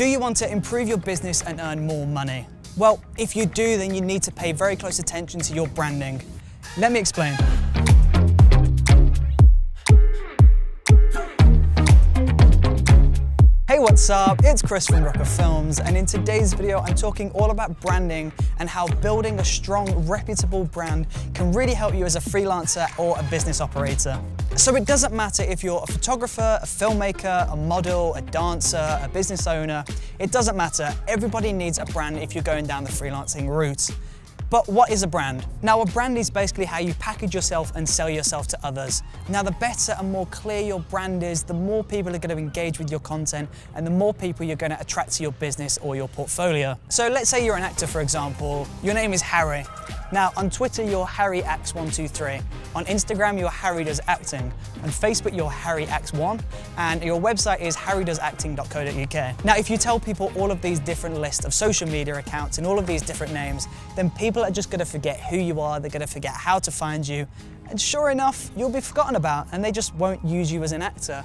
Do you want to improve your business and earn more money? Well, if you do, then you need to pay very close attention to your branding. Let me explain. Hey, what's up? It's Chris from Brooker Films, and in today's video, I'm talking all about branding and how building a strong, reputable brand can really help you as a freelancer or a business operator. So it doesn't matter if you're a photographer, a filmmaker, a model, a dancer, a business owner. It doesn't matter. Everybody needs a brand if you're going down the freelancing route. But what is a brand? Now, a brand is basically how you package yourself and sell yourself to others. Now, the better and more clear your brand is, the more people are going to engage with your content and the more people you're going to attract to your business or your portfolio. So let's say you're an actor, for example. Your name is Harry. Now, on Twitter, you're Harry Acts 123. On Instagram, you're Harry Does Acting. On Facebook, you're Harry Acts 1. And your website is harrydosacting.co.uk. Now, if you tell people all of these different lists of social media accounts and all of these different names, then people are just going to forget who you are, they're going to forget how to find you, and sure enough, you'll be forgotten about and they just won't use you as an actor.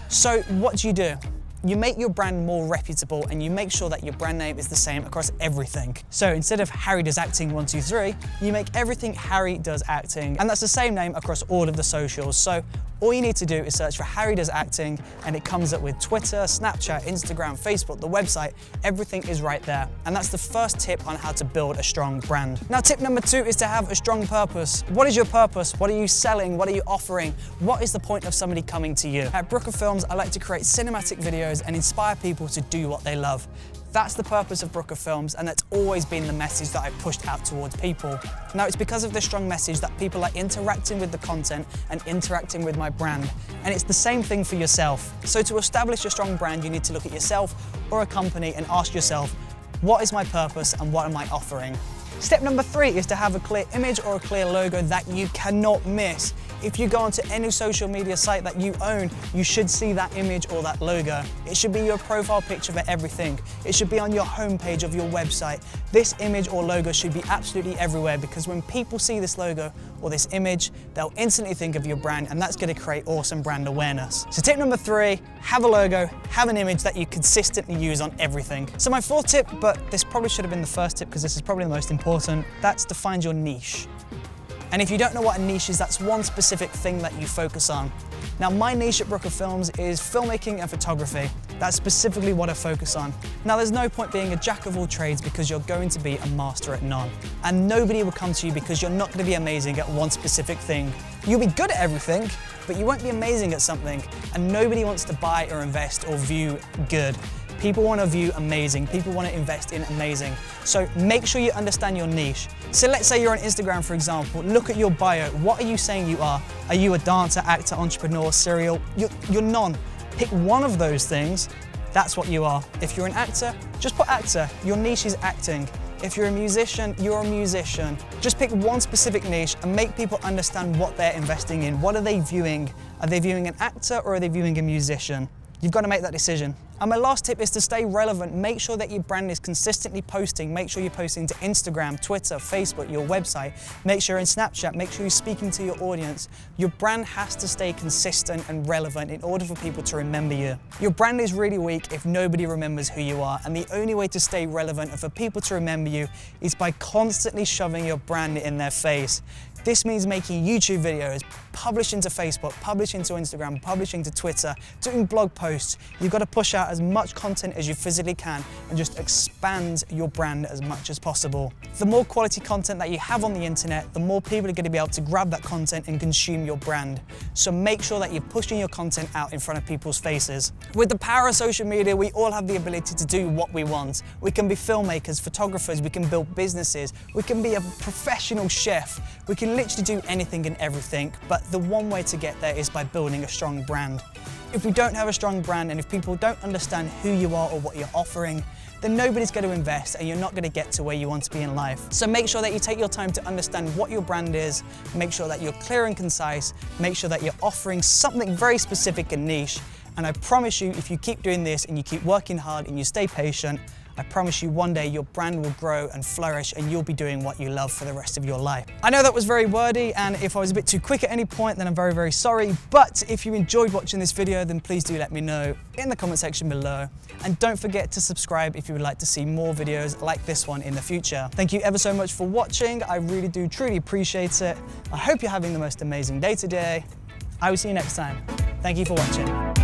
So what do? You make your brand more reputable and you make sure that your brand name is the same across everything. So instead of Harry Does Acting 123, you make everything Harry Does Acting, and that's the same name across all of the socials. So all you need to do is search for Harry Does Acting and it comes up with Twitter, Snapchat, Instagram, Facebook, the website, everything is right there. And that's the first tip on how to build a strong brand. Now, tip number 2 is to have a strong purpose. What is your purpose? What are you selling? What are you offering? What is the point of somebody coming to you? At Brooker Films, I like to create cinematic videos and inspire people to do what they love. That's the purpose of Brooker Films, and that's always been the message that I've pushed out towards people. Now, it's because of this strong message that people are interacting with the content and interacting with my brand. And it's the same thing for yourself. So to establish a strong brand, you need to look at yourself or a company and ask yourself, what is my purpose and what am I offering? Step number 3 is to have a clear image or a clear logo that you cannot miss. If you go onto any social media site that you own, you should see that image or that logo. It should be your profile picture for everything. It should be on your homepage of your website. This image or logo should be absolutely everywhere, because when people see this logo or this image, they'll instantly think of your brand, and that's going to create awesome brand awareness. So tip number 3, have a logo, have an image that you consistently use on everything. So my 4th tip, but this probably should have been the first tip because this is probably the most important, that's to find your niche. And if you don't know what a niche is, that's one specific thing that you focus on. Now, my niche at Brooker Films is filmmaking and photography. That's specifically what I focus on. Now, there's no point being a jack of all trades because you're going to be a master at none. And nobody will come to you because you're not going to be amazing at one specific thing. You'll be good at everything, but you won't be amazing at something. And nobody wants to buy or invest or view good. People want to view amazing. People want to invest in amazing. So make sure you understand your niche. So let's say you're on Instagram, for example. Look at your bio. What are you saying you are? Are you a dancer, actor, entrepreneur, serial? You're none. Pick one of those things. That's what you are. If you're an actor, just put actor. Your niche is acting. If you're a musician, you're a musician. Just pick one specific niche and make people understand what they're investing in. What are they viewing? Are they viewing an actor or are they viewing a musician? You've got to make that decision. And my last tip is to stay relevant. Make sure that your brand is consistently posting. Make sure you're posting to Instagram, Twitter, Facebook, your website. Make sure you're in Snapchat. Make sure you're speaking to your audience. Your brand has to stay consistent and relevant in order for people to remember you. Your brand is really weak if nobody remembers who you are. And the only way to stay relevant and for people to remember you is by constantly shoving your brand in their face. This means making YouTube videos, publishing to Facebook, publishing to Instagram, publishing to Twitter, doing blog posts. You've got to push out as much content as you physically can and just expand your brand as much as possible. The more quality content that you have on the internet, the more people are going to be able to grab that content and consume your brand. So make sure that you're pushing your content out in front of people's faces. With the power of social media, we all have the ability to do what we want. We can be filmmakers, photographers, we can build businesses, we can be a professional chef, we can literally do anything and everything, but the one way to get there is by building a strong brand. If we don't have a strong brand and if people don't understand who you are or what you're offering, then nobody's going to invest and you're not going to get to where you want to be in life. So make sure that you take your time to understand what your brand is, make sure that you're clear and concise, make sure that you're offering something very specific and niche, And I promise you, if you keep doing this and you keep working hard and you stay patient, I promise you one day your brand will grow and flourish and you'll be doing what you love for the rest of your life. I know that was very wordy, and if I was a bit too quick at any point, then I'm very, very sorry. But if you enjoyed watching this video, then please do let me know in the comment section below. And don't forget to subscribe if you would like to see more videos like this one in the future. Thank you ever so much for watching. I really do truly appreciate it. I hope you're having the most amazing day today. I will see you next time. Thank you for watching.